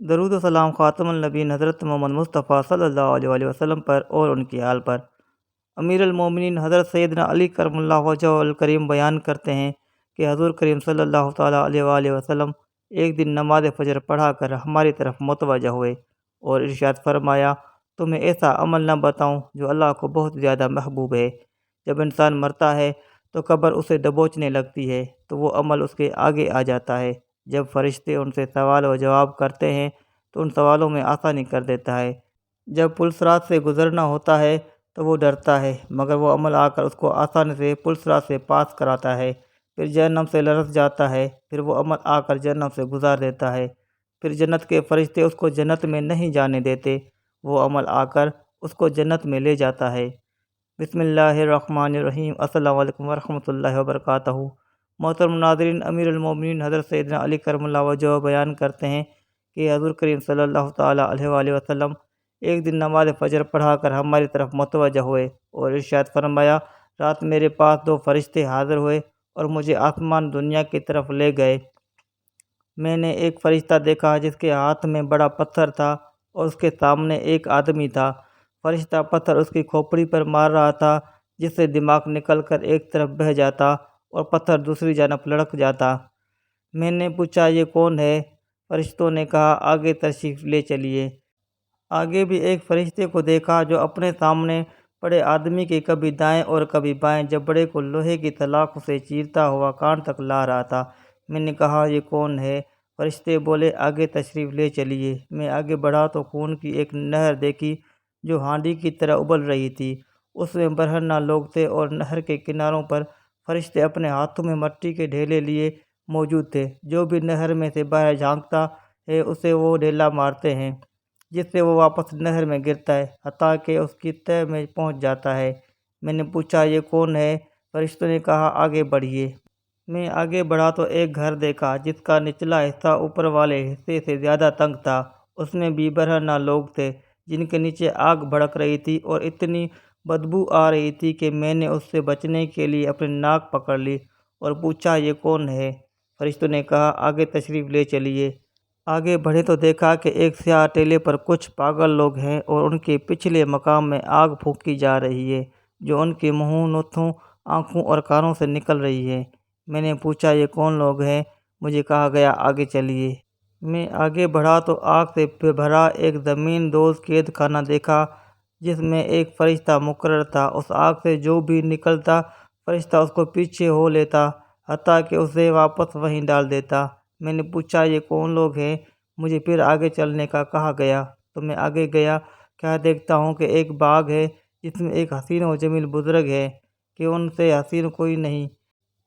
درود و سلام خاتم النبیین حضرت محمد مصطفیٰ صلی اللہ علیہ وآلہ وسلم پر اور ان کی آل پر۔ امیر المومنین حضرت سیدنا علی کرم اللہ وجہہ الکریم بیان کرتے ہیں کہ حضور کریم صلی اللہ تعالیٰ علیہ وآلہ وسلم ایک دن نماز فجر پڑھا کر ہماری طرف متوجہ ہوئے اور ارشاد فرمایا، تمہیں ایسا عمل نہ بتاؤں جو اللہ کو بہت زیادہ محبوب ہے۔ جب انسان مرتا ہے تو قبر اسے دبوچنے لگتی ہے تو وہ عمل اس کے آگے آ جاتا ہے۔ جب فرشتے ان سے سوال و جواب کرتے ہیں تو ان سوالوں میں آسانی کر دیتا ہے۔ جب پلسرات سے گزرنا ہوتا ہے تو وہ ڈرتا ہے، مگر وہ عمل آ کر اس کو آسانی سے پلسرات سے پاس کراتا ہے۔ پھر جہنم سے لرز جاتا ہے، پھر وہ عمل آ کر جہنم سے گزار دیتا ہے۔ پھر جنت کے فرشتے اس کو جنت میں نہیں جانے دیتے، وہ عمل آ کر اس کو جنت میں لے جاتا ہے۔ بسم اللہ الرحمن الرحیم۔ السلام علیکم ورحمۃ اللہ وبرکاتہ۔ محترم ناظرین، امیر المومنین حضرت سیدنا علی کرم اللہ وجہہ بیان کرتے ہیں کہ حضور کریم صلی اللہ تعالیٰ علیہ وآلہ وسلم ایک دن نماز فجر پڑھا کر ہماری طرف متوجہ ہوئے اور ارشاد فرمایا، رات میرے پاس دو فرشتے حاضر ہوئے اور مجھے آسمان دنیا کی طرف لے گئے۔ میں نے ایک فرشتہ دیکھا جس کے ہاتھ میں بڑا پتھر تھا اور اس کے سامنے ایک آدمی تھا۔ فرشتہ پتھر اس کی کھوپڑی پر مار رہا تھا، جس سے دماغ نکل کر ایک طرف بہہ جاتا اور پتھر دوسری جانب لڑک جاتا۔ میں نے پوچھا، یہ کون ہے؟ فرشتوں نے کہا، آگے تشریف لے چلیے۔ آگے بھی ایک فرشتے کو دیکھا جو اپنے سامنے پڑے آدمی کے کبھی دائیں اور کبھی بائیں جبڑے کو لوہے کی سلاخوں سے چیرتا ہوا کان تک لا رہا تھا۔ میں نے کہا، یہ کون ہے؟ فرشتے بولے، آگے تشریف لے چلیے۔ میں آگے بڑھا تو خون کی ایک نہر دیکھی جو ہانڈی کی طرح ابل رہی تھی۔ اس میں برہنہ لوگ تھے اور نہر کے کناروں پر فرشتے اپنے ہاتھوں میں مٹی کے ڈھیلے لیے موجود تھے۔ جو بھی نہر میں سے باہر جھانکتا ہے اسے وہ ڈھیلا مارتے ہیں، جس سے وہ واپس نہر میں گرتا ہے حتیٰ کہ اس کی تہہ میں پہنچ جاتا ہے۔ میں نے پوچھا، یہ کون ہے؟ فرشتوں نے کہا، آگے بڑھیے۔ میں آگے بڑھا تو ایک گھر دیکھا جس کا نچلا حصہ اوپر والے حصے سے زیادہ تنگ تھا۔ اس میں بھی برہنہ لوگ تھے جن کے نیچے آگ بھڑک رہی تھی اور اتنی بدبو آ رہی تھی کہ میں نے اس سے بچنے کے لیے اپنی ناک پکڑ لی اور پوچھا، یہ کون ہے؟ فرشتوں نے کہا، آگے تشریف لے چلیے۔ آگے بڑھے تو دیکھا کہ ایک سیاہ ٹیلے پر کچھ پاگل لوگ ہیں اور ان کے پچھلے مقام میں آگ پھونکی جا رہی ہے جو ان کے منہوں، نوتھوں، آنکھوں اور کانوں سے نکل رہی ہے۔ میں نے پوچھا، یہ کون لوگ ہیں؟ مجھے کہا گیا، آگے چلیے۔ میں آگے بڑھا تو آگ سے بھرا ایک زمین دوز قید خانہ دیکھا جس میں ایک فرشتہ مقرر تھا۔ اس آگ سے جو بھی نکلتا فرشتہ اس کو پیچھے ہو لیتا حتیٰ کہ اسے واپس وہیں ڈال دیتا۔ میں نے پوچھا، یہ کون لوگ ہیں؟ مجھے پھر آگے چلنے کا کہا گیا تو میں آگے گیا۔ کیا دیکھتا ہوں کہ ایک باغ ہے جس میں ایک حسین و جمیل بزرگ ہے کہ ان سے حسین کوئی نہیں۔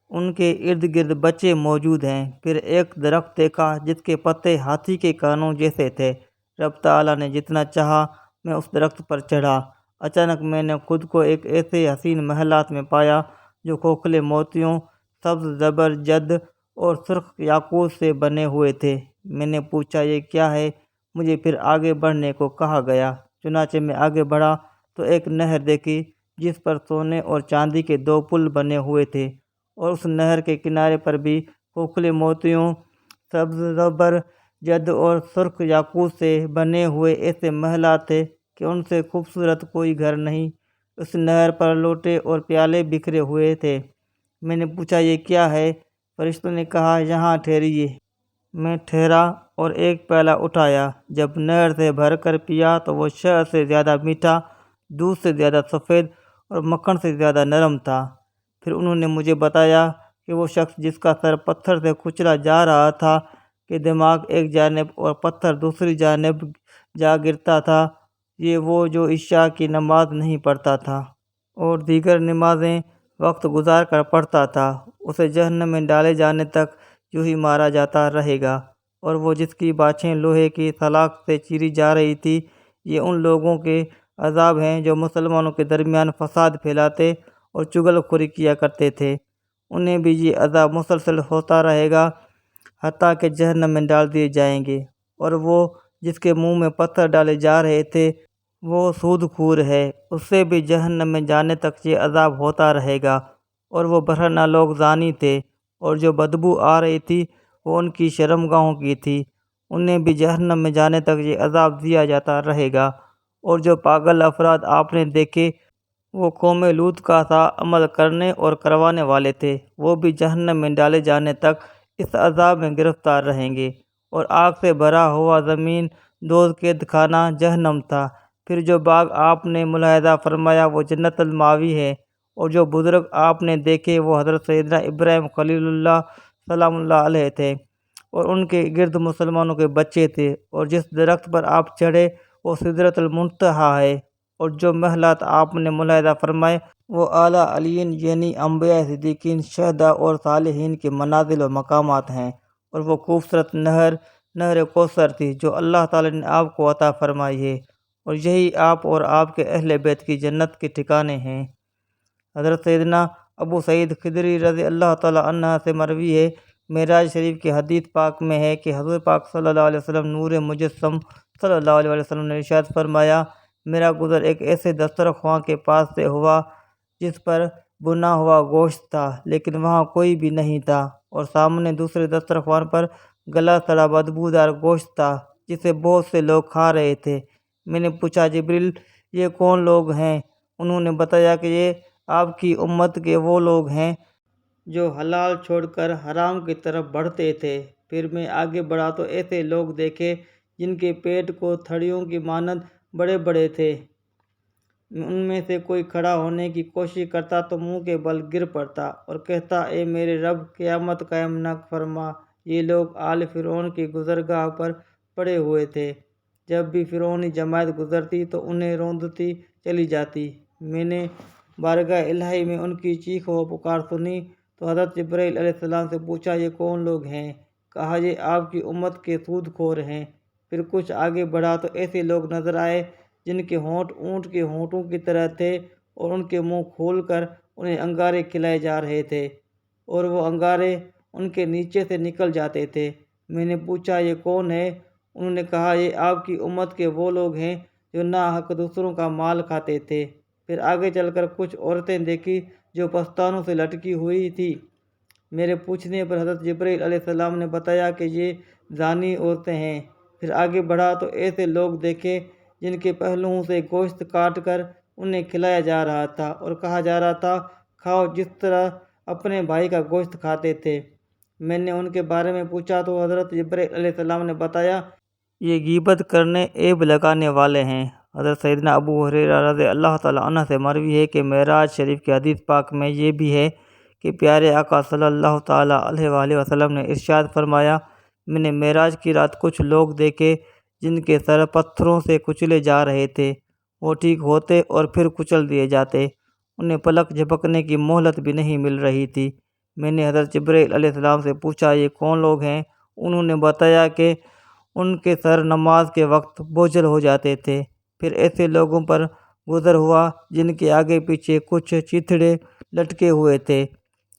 ان کے ارد گرد بچے موجود ہیں۔ پھر ایک درخت دیکھا جس کے پتے ہاتھی کے کانوں جیسے تھے۔ رب تعالیٰ نے جتنا چاہا میں اس درخت پر چڑھا۔ اچانک میں نے خود کو ایک ایسے حسین محلات میں پایا جو کھوکھلے موتیوں، سبز زبرجد اور سرخ یاقوت سے بنے ہوئے تھے۔ میں نے پوچھا، یہ کیا ہے؟ مجھے پھر آگے بڑھنے کو کہا گیا۔ چنانچہ میں آگے بڑھا تو ایک نہر دیکھی جس پر سونے اور چاندی کے دو پل بنے ہوئے تھے اور اس نہر کے کنارے پر بھی کھوکھلے موتیوں، سبز زبرجد اور سرخ یاقوت سے بنے ہوئے ایسے محلات تھے کہ ان سے خوبصورت کوئی گھر نہیں۔ اس نہر پر لوٹے اور پیالے بکھرے ہوئے تھے۔ میں نے پوچھا، یہ کیا ہے؟ فرشتوں نے کہا، یہاں ٹھہریے۔ میں ٹھہرا اور ایک پیالہ اٹھایا۔ جب نہر سے بھر کر پیا تو وہ شہد سے زیادہ میٹھا، دودھ سے زیادہ سفید اور مکھن سے زیادہ نرم تھا۔ پھر انہوں نے مجھے بتایا کہ وہ شخص جس کا سر پتھر سے کچلا جا رہا تھا کہ دماغ ایک جانب اور پتھر دوسری جانب جا گرتا تھا، یہ وہ جو عشاء کی نماز نہیں پڑھتا تھا اور دیگر نمازیں وقت گزار کر پڑھتا تھا، اسے جہنم میں ڈالے جانے تک یوں ہی مارا جاتا رہے گا۔ اور وہ جس کی باچھیں لوہے کی سلاخ سے چیری جا رہی تھی، یہ ان لوگوں کے عذاب ہیں جو مسلمانوں کے درمیان فساد پھیلاتے اور چغل خوری کیا کرتے تھے۔ انہیں بھی یہ عذاب مسلسل ہوتا رہے گا حتیٰ کہ جہنم میں ڈال دیے جائیں گے۔ اور وہ جس کے منہ میں پتھر ڈالے جا رہے تھے وہ سود خور ہے، اس سے بھی جہنم میں جانے تک یہ عذاب ہوتا رہے گا۔ اور وہ برہنہ لوگ زانی تھے اور جو بدبو آ رہی تھی وہ ان کی شرمگاہوں کی تھی انہیں بھی جہنم میں جانے تک یہ عذاب دیا جاتا رہے گا۔ اور جو پاگل افراد آپ نے دیکھے وہ قوم لوط کا سا عمل کرنے اور کروانے والے تھے، وہ بھی جہنم میں ڈالے جانے تک اس عذاب میں گرفتار رہیں گے۔ اور آگ سے بھرا ہوا زمین دوز قید خانہ جہنم تھا۔ پھر جو باغ آپ نے ملاحظہ فرمایا وہ جنت الماوی ہے، اور جو بزرگ آپ نے دیکھے وہ حضرت سیدنا ابراہیم خلیل اللہ سلام اللہ علیہ تھے، اور ان کے گرد مسلمانوں کے بچے تھے۔ اور جس درخت پر آپ چڑھے وہ سدرۃ المنتہا ہے، اور جو محلات آپ نے ملاحظہ فرمائے وہ اعلیٰ علیین یعنی انبیاء، صدیقین، شہداء اور صالحین کے منازل و مقامات ہیں۔ اور وہ خوبصورت نہر کوثر تھی جو اللہ تعالی نے آپ کو عطا فرمائی ہے، اور یہی آپ اور آپ کے اہل بیت کی جنت کے ٹھکانے ہیں۔ حضرت سیدنا ابو سعید خدری رضی اللہ تعالی عنہ سے مروی ہے، معراج شریف کی حدیث پاک میں ہے کہ حضور پاک صلی اللہ علیہ وسلم نور مجسم صلی اللہ علیہ وسلم نے ارشاد فرمایا، میرا گزر ایک ایسے دسترخواں کے پاس سے ہوا جس پر بنا ہوا گوشت تھا لیکن وہاں کوئی بھی نہیں تھا، اور سامنے دوسرے دسترخوان پر گلا سڑا بدبودار گوشت تھا جسے بہت سے لوگ کھا رہے تھے۔ میں نے پوچھا، جبریل یہ کون لوگ ہیں؟ انہوں نے بتایا کہ یہ آپ کی امت کے وہ لوگ ہیں جو حلال چھوڑ کر حرام کی طرف بڑھتے تھے۔ پھر میں آگے بڑھا تو ایسے لوگ دیکھے جن کے پیٹ کو تھڑیوں کی مانند بڑے بڑے تھے۔ ان میں سے کوئی کھڑا ہونے کی کوشش کرتا تو منہ کے بل گر پڑتا اور کہتا، اے میرے رب، قیامت قائم نہ فرما۔ یہ لوگ آل فرعون کی گزرگاہ پر پڑے ہوئے تھے، جب بھی فرعونی جماعت گزرتی تو انہیں روندتی چلی جاتی۔ میں نے بارگاہ الہی میں ان کی چیخ و پکار سنی تو حضرت جبرائیل علیہ السلام سے پوچھا، یہ کون لوگ ہیں؟ کہا، یہ آپ کی امت کے سود خور ہیں۔ پھر کچھ آگے بڑھا تو ایسے لوگ نظر آئے جن کے ہونٹ اونٹ کے ہونٹوں کی طرح تھے، اور ان کے منہ کھول کر انہیں انگارے کھلائے جا رہے تھے، اور وہ انگارے ان کے نیچے سے نکل جاتے تھے۔ میں نے پوچھا، یہ کون ہے؟ انہوں نے کہا، یہ آپ کی امت کے وہ لوگ ہیں جو ناحق دوسروں کا مال کھاتے تھے۔ پھر آگے چل کر کچھ عورتیں دیکھی جو پستانوں سے لٹکی ہوئی تھی۔ میرے پوچھنے پر حضرت جبرائیل علیہ السلام نے بتایا کہ یہ زانی عورتیں ہیں۔ پھر آگے بڑھا تو ایسے لوگ دیکھے جن کے پہلوؤں سے گوشت کاٹ کر انہیں کھلایا جا رہا تھا اور کہا جا رہا تھا، کھاؤ جس طرح اپنے بھائی کا گوشت کھاتے تھے۔ میں نے ان کے بارے میں پوچھا تو حضرت جبرائیل علیہ السلام نے بتایا، یہ غیبت کرنے، عیب لگانے والے ہیں۔ حضرت سیدنا ابو ہریرہ رضی اللہ تعالی عنہ سے مروی ہے کہ معراج شریف کی حدیث پاک میں یہ بھی ہے کہ پیارے آقا صلی اللہ تعالی علیہ وآلہ وسلم نے ارشاد فرمایا، میں نے معراج کی رات کچھ لوگ دیکھے جن کے سر پتھروں سے کچلے جا رہے تھے، وہ ٹھیک ہوتے اور پھر کچل دیے جاتے، انہیں پلک جھپکنے کی مہلت بھی نہیں مل رہی تھی۔ میں نے حضرت جبرائیل علیہ السلام سے پوچھا، یہ کون لوگ ہیں؟ انہوں نے بتایا کہ ان کے سر نماز کے وقت بوجھل ہو جاتے تھے۔ پھر ایسے لوگوں پر گزر ہوا جن کے آگے پیچھے کچھ چیتھڑے لٹکے ہوئے تھے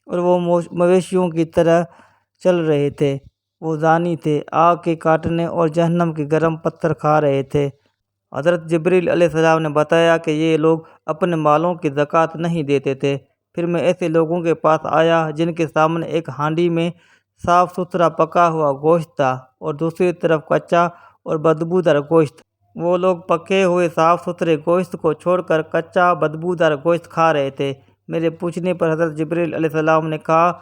اور وہ مویشیوں کی طرح چل رہے تھے، وہ زانی تھے، آگ کے کاٹنے اور جہنم کے گرم پتھر کھا رہے تھے۔ حضرت جبرائیل علیہ السلام نے بتایا کہ یہ لوگ اپنے مالوں کی زکوٰۃ نہیں دیتے تھے۔ پھر میں ایسے لوگوں کے پاس آیا جن کے سامنے ایک ہانڈی میں صاف ستھرا پکا ہوا گوشت تھا اور دوسری طرف کچا اور بدبودار گوشت۔ وہ لوگ پکے ہوئے صاف ستھرے گوشت کو چھوڑ کر کچا بدبودار گوشت کھا رہے تھے۔ میرے پوچھنے پر حضرت جبرائیل علیہ السلام نے کہا،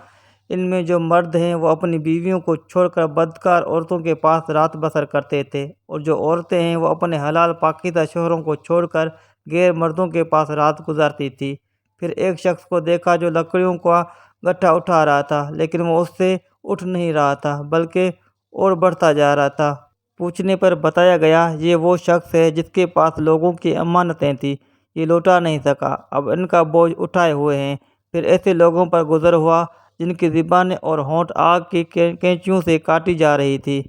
ان میں جو مرد ہیں وہ اپنی بیویوں کو چھوڑ کر بدکار عورتوں کے پاس رات بسر کرتے تھے، اور جو عورتیں ہیں وہ اپنے حلال پاکیزہ شوہروں کو چھوڑ کر غیر مردوں کے پاس رات گزارتی تھی۔ پھر ایک شخص کو دیکھا جو لکڑیوں کا گٹھا اٹھا رہا تھا، لیکن وہ اس سے اٹھ نہیں رہا تھا بلکہ اور بڑھتا جا رہا تھا۔ پوچھنے پر بتایا گیا، یہ وہ شخص ہے جس کے پاس لوگوں کی امانتیں تھیں، یہ لوٹا نہیں سکا، اب ان کا بوجھ اٹھائے ہوئے ہیں۔ پھر ایسے لوگوں پر گزر ہوا جن کی زبانیں اور ہونٹ آگ کی کینچیوں سے کاٹی جا رہی تھی،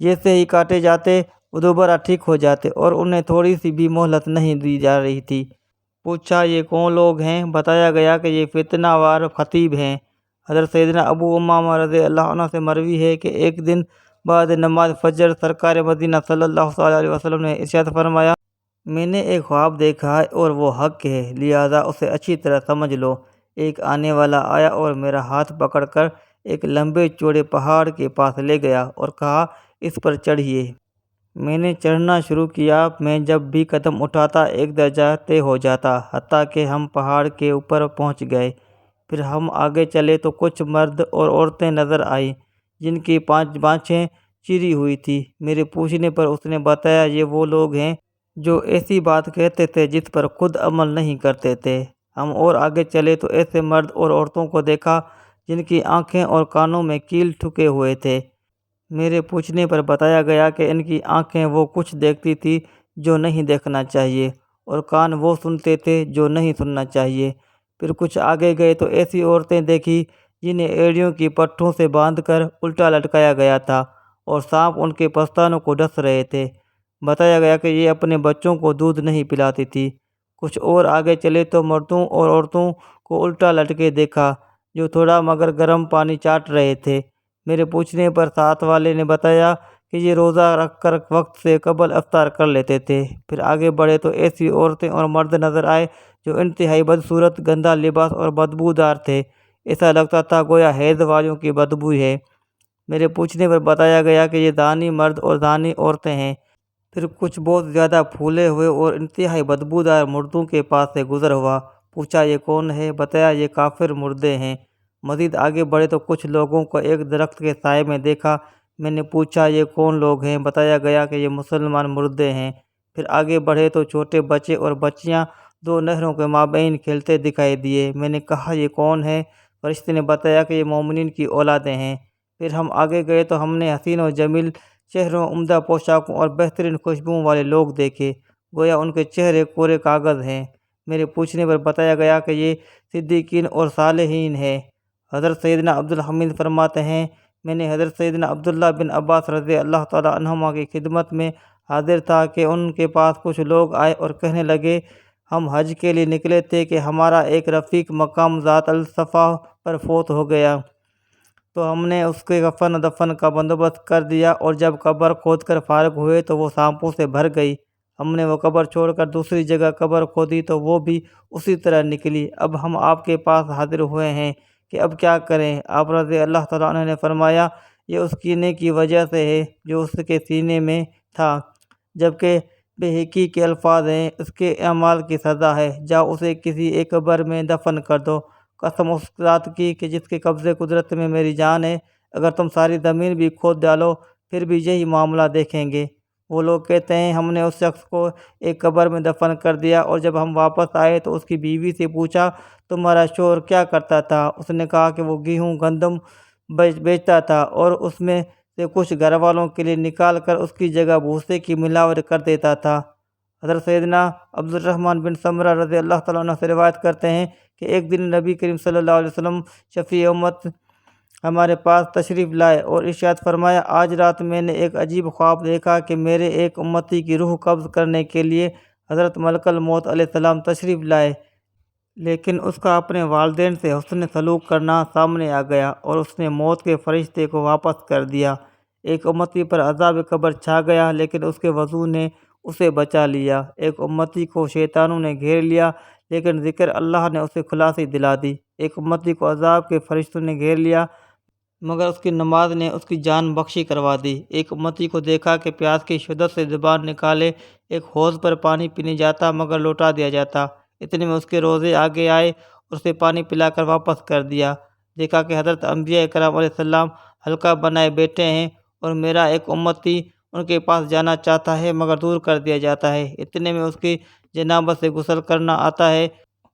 جیسے ہی کاٹے جاتے وہ دوبارہ ٹھیک ہو جاتے اور انہیں تھوڑی سی بھی مہلت نہیں دی جا رہی تھی۔ پوچھا، یہ کون لوگ ہیں؟ بتایا گیا کہ یہ فتنہ وار خطیب ہیں۔ حضرت سیدنا ابو امامہ رضی اللہ عنہ سے مروی ہے کہ ایک دن بعد نماز فجر سرکار مدینہ صلی اللہ علیہ وسلم نے ارشاد فرمایا، میں نے ایک خواب دیکھا ہے اور وہ حق ہے، لہذا اسے اچھی طرح سمجھ لو۔ ایک آنے والا آیا اور میرا ہاتھ پکڑ کر ایک لمبے چوڑے پہاڑ کے پاس لے گیا اور کہا، اس پر چڑھیے۔ میں نے چڑھنا شروع کیا۔ میں جب بھی قدم اٹھاتا ایک درجہ طے ہو جاتا، حتیٰ کہ ہم پہاڑ کے اوپر پہنچ گئے۔ پھر ہم آگے چلے تو کچھ مرد اور عورتیں نظر آئیں جن کی بانچیں چیری ہوئی تھیں۔ میرے پوچھنے پر اس نے بتایا یہ وہ لوگ ہیں جو ایسی بات کہتے تھے جس پر خود عمل نہیں کرتے تھے۔ ہم اور آگے چلے تو ایسے مرد اور عورتوں کو دیکھا جن کی آنکھیں اور کانوں میں کیل ٹھکے ہوئے تھے۔ میرے پوچھنے پر بتایا گیا کہ ان کی آنکھیں وہ کچھ دیکھتی تھیں جو نہیں دیکھنا چاہیے، اور کان وہ سنتے تھے جو نہیں سننا چاہیے۔ پھر کچھ آگے گئے تو ایسی عورتیں دیکھی جنہیں ایڑیوں کی پٹھوں سے باندھ کر الٹا لٹکایا گیا تھا اور سانپ ان کے پستانوں کو ڈس رہے تھے۔ بتایا گیا کہ یہ اپنے بچوں کو دودھ نہیں پلاتی تھی۔ کچھ اور آگے چلے تو مردوں اور عورتوں کو الٹا لٹکے دیکھا جو تھوڑا مگر گرم پانی چاٹ رہے تھے۔ میرے پوچھنے پر ساتھ والے نے بتایا کہ یہ روزہ رکھ کر وقت سے قبل افطار کر لیتے تھے۔ پھر آگے بڑھے تو ایسی عورتیں اور مرد نظر آئے جو انتہائی بدصورت، گندا لباس اور بدبودار تھے۔ ایسا لگتا تھا گویا حیض والیوں کی بدبو ہے۔ میرے پوچھنے پر بتایا گیا کہ یہ دانی مرد اور دانی عورتیں ہیں۔ پھر کچھ بہت زیادہ پھولے ہوئے اور انتہائی بدبودار مردوں کے پاس سے گزر ہوا۔ پوچھا یہ کون ہے؟ بتایا یہ کافر مردے ہیں۔ مزید آگے بڑھے تو کچھ لوگوں کو ایک درخت کے سائے میں دیکھا۔ میں نے پوچھا یہ کون لوگ ہیں؟ بتایا گیا کہ یہ مسلمان مردے ہیں۔ پھر آگے بڑھے تو چھوٹے بچے اور بچیاں دو نہروں کے مابین کھیلتے دکھائی دیے۔ میں نے کہا یہ کون ہے؟ فرشتے نے بتایا کہ یہ مومنین کی اولادیں ہیں۔ پھر ہم آگے گئے تو ہم نے حسین و جمیل چہروں، عمدہ پوشاکوں اور بہترین خوشبوؤں والے لوگ دیکھے، گویا ان کے چہرے کورے کاغذ ہیں۔ میرے پوچھنے پر بتایا گیا کہ یہ صدیقین اور صالحین ہیں۔ حضرت سیدنا عبدالحمید فرماتے ہیں میں نے حضرت سیدنا عبداللہ بن عباس رضی اللہ تعالیٰ عنہما کی خدمت میں حاضر تھا کہ ان کے پاس کچھ لوگ آئے اور کہنے لگے ہم حج کے لیے نکلے تھے کہ ہمارا ایک رفیق مقام ذات الصفا پر فوت ہو گیا، تو ہم نے اس کے کفن دفن کا بندوبست کر دیا، اور جب قبر کھود کر فارغ ہوئے تو وہ سانپوں سے بھر گئی۔ ہم نے وہ قبر چھوڑ کر دوسری جگہ قبر کھودی تو وہ بھی اسی طرح نکلی۔ اب ہم آپ کے پاس حاضر ہوئے ہیں کہ اب کیا کریں؟ آپ رضی اللہ تعالیٰ عنہ نے فرمایا یہ اس کینے کی وجہ سے ہے جو اس کے سینے میں تھا، جبکہ بہقی کے الفاظ ہیں اس کے اعمال کی سزا ہے، جاؤ اسے کسی ایک قبر میں دفن کر دو۔ قسم اس ذات کی کہ جس کے قبضے قدرت میں میری جان ہے، اگر تم ساری زمین بھی کھود ڈالو پھر بھی یہی معاملہ دیکھیں گے۔ وہ لوگ کہتے ہیں ہم نے اس شخص کو ایک قبر میں دفن کر دیا، اور جب ہم واپس آئے تو اس کی بیوی سے پوچھا تمہارا شوہر کیا کرتا تھا؟ اس نے کہا کہ وہ گیہوں گندم بیچتا تھا اور اس میں سے کچھ گھر والوں کے لیے نکال کر اس کی جگہ بھوسے کی ملاوٹ کر دیتا تھا۔ حضرت سیدنا عبد الرحمن بن سمرہ رضی اللہ تعالیٰ عنہ سے روایت کرتے ہیں کہ ایک دن نبی کریم صلی اللہ علیہ وسلم شفیع امت ہمارے پاس تشریف لائے اور ارشاد فرمایا آج رات میں نے ایک عجیب خواب دیکھا کہ میرے ایک امتی کی روح قبض کرنے کے لیے حضرت ملک الموت علیہ السلام تشریف لائے، لیکن اس کا اپنے والدین سے حسن سلوک کرنا سامنے آ گیا اور اس نے موت کے فرشتے کو واپس کر دیا۔ ایک امتی پر عذاب قبر چھا گیا لیکن اس کے وضو نے اسے بچا لیا۔ ایک امتی کو شیطانوں نے گھیر لیا لیکن ذکر اللہ نے اسے خلاصی دلا دی۔ ایک امتی کو عذاب کے فرشتوں نے گھیر لیا مگر اس کی نماز نے اس کی جان بخشی کروا دی۔ ایک امتی کو دیکھا کہ پیاس کی شدت سے زبان نکالے ایک حوض پر پانی پینے جاتا مگر لوٹا دیا جاتا۔ اتنے میں اس کے روزے آگے آئے اور اسے پانی پلا کر واپس کر دیا۔ دیکھا کہ حضرت انبیاء کرام علیہ السلام حلقہ بنائے بیٹھے ہیں اور میرا ایک امتی ان کے پاس جانا چاہتا ہے مگر دور کر دیا جاتا ہے۔ اتنے میں اس کی جنابت سے غسل کرنا آتا ہے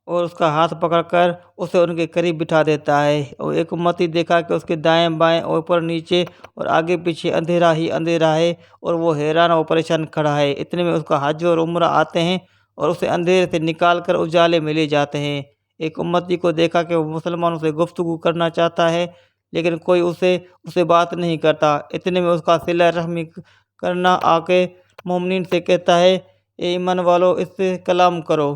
اور اس کا ہاتھ پکڑ کر اسے ان کے قریب بٹھا دیتا ہے، اور ایک امتی دیکھا کہ اس کے دائیں بائیں اوپر نیچے اور آگے پیچھے اندھیرا ہی اندھیرا ہے اور وہ حیران اور پریشان کھڑا ہے۔ اتنے میں اس کا حج اور عمرہ آتے ہیں اور اسے اندھیرے سے نکال کر اجالے میں لے جاتے ہیں۔ ایک امتی کو دیکھا کہ وہ مسلمانوں سے گفتگو کرنا چاہتا ہے لیکن کوئی اسے بات نہیں کرتا۔ اتنے میں اس کا صلہ رحمی کرنا آ کے مومنین سے کہتا ہے اے ایمان والو اس سے کلام کرو،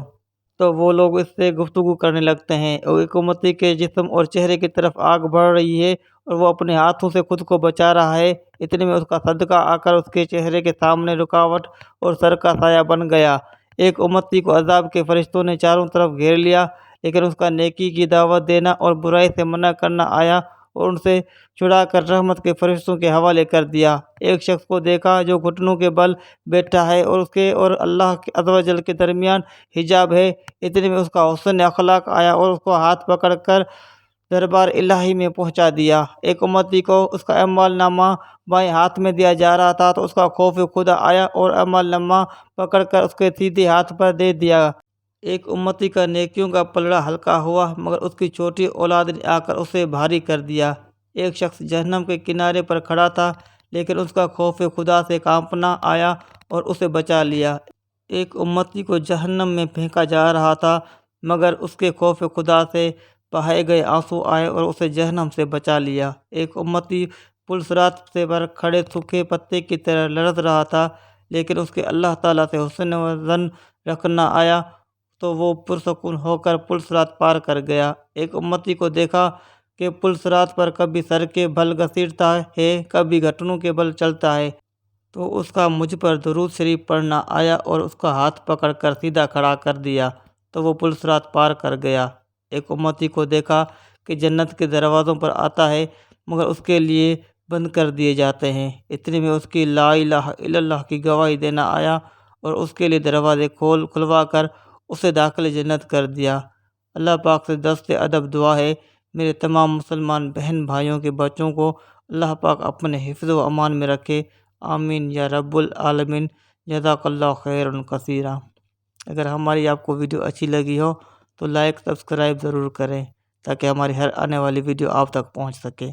تو وہ لوگ اس سے گفتگو کرنے لگتے ہیں۔ اور ایک امتی کے جسم اور چہرے کی طرف آگ بڑھ رہی ہے اور وہ اپنے ہاتھوں سے خود کو بچا رہا ہے۔ اتنے میں اس کا صدقہ آ کر اس کے چہرے کے سامنے رکاوٹ اور سر کا سایہ بن گیا۔ ایک امتی کو عذاب کے فرشتوں نے چاروں طرف گھیر لیا لیکن اس کا نیکی کی دعوت دینا اور برائی سے منع کرنا آیا اور ان سے چھڑا کر رحمت کے فرشتوں کے حوالے کر دیا۔ ایک شخص کو دیکھا جو گھٹنوں کے بل بیٹھا ہے اور اس کے اور اللہ عز و جل کے درمیان حجاب ہے۔ اتنے میں اس کا حسن اخلاق آیا اور اس کو ہاتھ پکڑ کر دربار الہی میں پہنچا دیا۔ ایک امتی کو اس کا اعمال نامہ بائیں ہاتھ میں دیا جا رہا تھا تو اس کا خوف خدا آیا اور اعمال نامہ پکڑ کر اس کے سیدھے ہاتھ پر دے دیا۔ ایک امتی کا نیکیوں کا پلڑا ہلکا ہوا مگر اس کی چھوٹی اولاد نے آ کر اسے بھاری کر دیا۔ ایک شخص جہنم کے کنارے پر کھڑا تھا لیکن اس کا خوف خدا سے کانپنا آیا اور اسے بچا لیا۔ ایک امتی کو جہنم میں پھینکا جا رہا تھا مگر اس کے خوف خدا سے بہائے گئے آنسو آئے اور اسے جہنم سے بچا لیا۔ ایک امتی پل صراط سے پر کھڑے سوکھے پتے کی طرح لرز رہا تھا لیکن اس کے اللہ تعالیٰ سے حسن ظن رکھنا آیا تو وہ پرسکون ہو کر پل صراط پار کر گیا۔ ایک امتی کو دیکھا کہ پل صراط پر کبھی سر کے بل گھسیٹتا ہے کبھی گھٹنوں کے بل چلتا ہے تو اس کا مجھ پر درود شریف پڑھنا آیا اور اس کا ہاتھ پکڑ کر سیدھا کھڑا کر دیا تو وہ پل صراط پار کر گیا۔ ایک امتی کو دیکھا کہ جنت کے دروازوں پر آتا ہے مگر اس کے لیے بند کر دیے جاتے ہیں۔ اتنے میں اس کی لا الہ الا اللہ کی گواہی دینا آیا اور اس کے لیے دروازے کھلوا کر اسے داخل جنت کر دیا۔ اللہ پاک سے دست ادب دعا ہے میرے تمام مسلمان بہن بھائیوں کے بچوں کو اللہ پاک اپنے حفظ و امان میں رکھے، آمین یا رب العالمین۔ جزاک اللہ خیر کثیرا۔ اگر ہماری آپ کو ویڈیو اچھی لگی ہو تو لائک سبسکرائب ضرور کریں تاکہ ہماری ہر آنے والی ویڈیو آپ تک پہنچ سکے۔